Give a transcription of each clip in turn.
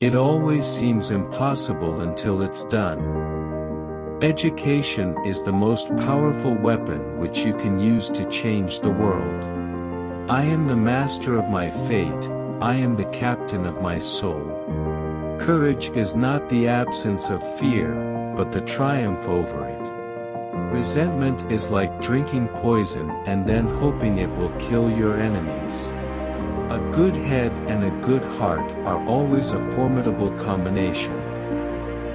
It always seems impossible until it's done. Education is the most powerful weapon which you can use to change the world. I am the master of my fate, I am the captain of my soul. Courage is not the absence of fear, but the triumph over it. Resentment is like drinking poison and then hoping it will kill your enemies. A good head and a good heart are always a formidable combination.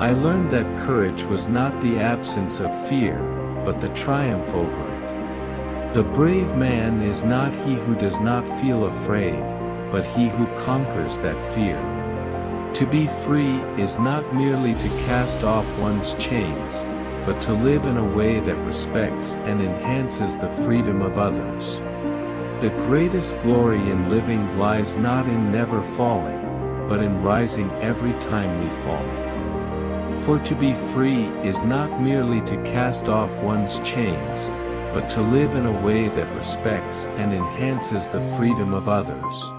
I learned that courage was not the absence of fear, but the triumph over it. The brave man is not he who does not feel afraid, but he who conquers that fear. To be free is not merely to cast off one's chains, but to live in a way that respects and enhances the freedom of others. The greatest glory in living lies not in never falling, but in rising every time we fall. For to be free is not merely to cast off one's chains, but to live in a way that respects and enhances the freedom of others.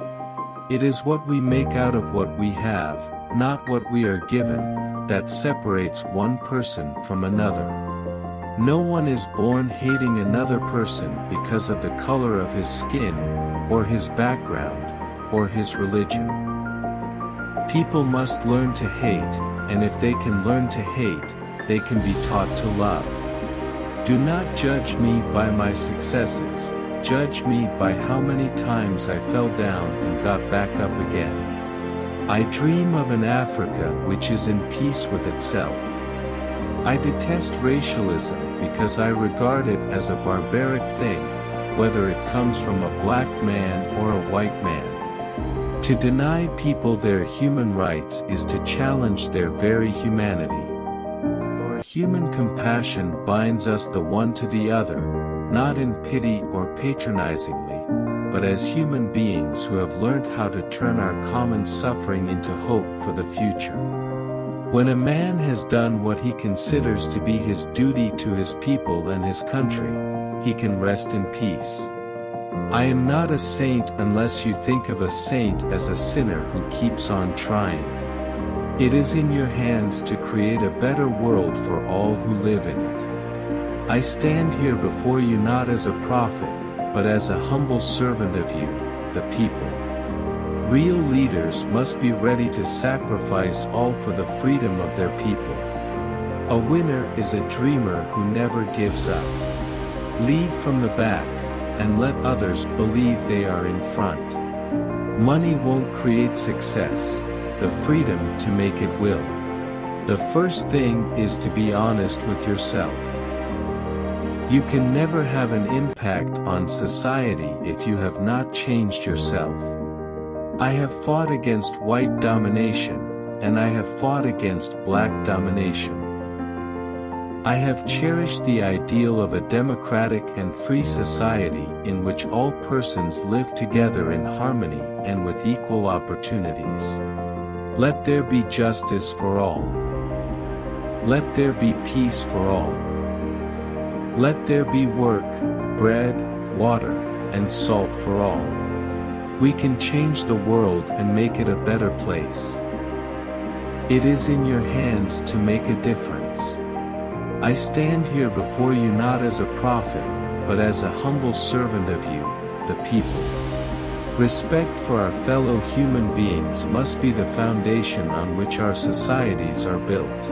It is what we make out of what we have, not what we are given, that separates one person from another. No one is born hating another person because of the color of his skin, or his background, or his religion. People must learn to hate, and if they can learn to hate, they can be taught to love. Do not judge me by my successes, judge me by how many times I fell down and got back up again. I dream of an Africa which is in peace with itself. I detest racialism because I regard it as a barbaric thing, whether it comes from a black man or a white man. To deny people their human rights is to challenge their very humanity. Our human compassion binds us the one to the other, not in pity or patronizingly, but as human beings who have learned how to turn our common suffering into hope for the future. When a man has done what he considers to be his duty to his people and his country, he can rest in peace. I am not a saint unless you think of a saint as a sinner who keeps on trying. It is in your hands to create a better world for all who live in it. I stand here before you not as a prophet, but as a humble servant of you, the people. Real leaders must be ready to sacrifice all for the freedom of their people. A winner is a dreamer who never gives up. Lead from the back, and let others believe they are in front. Money won't create success, the freedom to make it will. The first thing is to be honest with yourself. You can never have an impact on society if you have not changed yourself. I have fought against white domination, and I have fought against black domination. I have cherished the ideal of a democratic and free society in which all persons live together in harmony and with equal opportunities. Let there be justice for all. Let there be peace for all. Let there be work, bread, water, and salt for all. We can change the world and make it a better place. It is in your hands to make a difference. I stand here before you not as a prophet, but as a humble servant of you, the people. Respect for our fellow human beings must be the foundation on which our societies are built.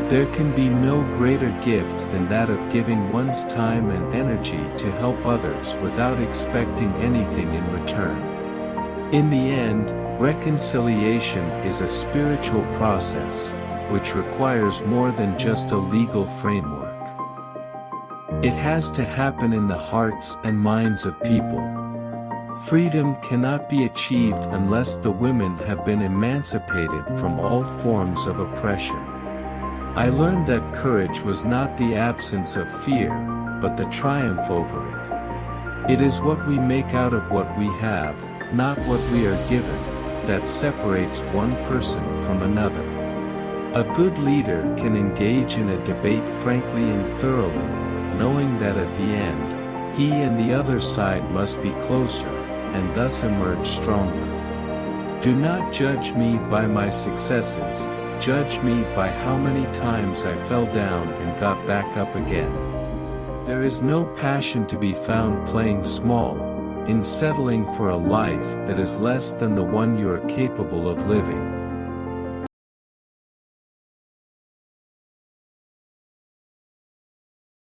There can be no greater gift than that of giving one's time and energy to help others without expecting anything in return. In the end, reconciliation is a spiritual process, which requires more than just a legal framework. It has to happen in the hearts and minds of people. Freedom cannot be achieved unless the women have been emancipated from all forms of oppression. I learned that courage was not the absence of fear, but the triumph over it. It is what we make out of what we have, not what we are given, that separates one person from another. A good leader can engage in a debate frankly and thoroughly, knowing that at the end, he and the other side must be closer, and thus emerge stronger. Do not judge me by my successes, judge me by how many times I fell down and got back up again. There is no passion to be found playing small, in settling for a life that is less than the one you are capable of living.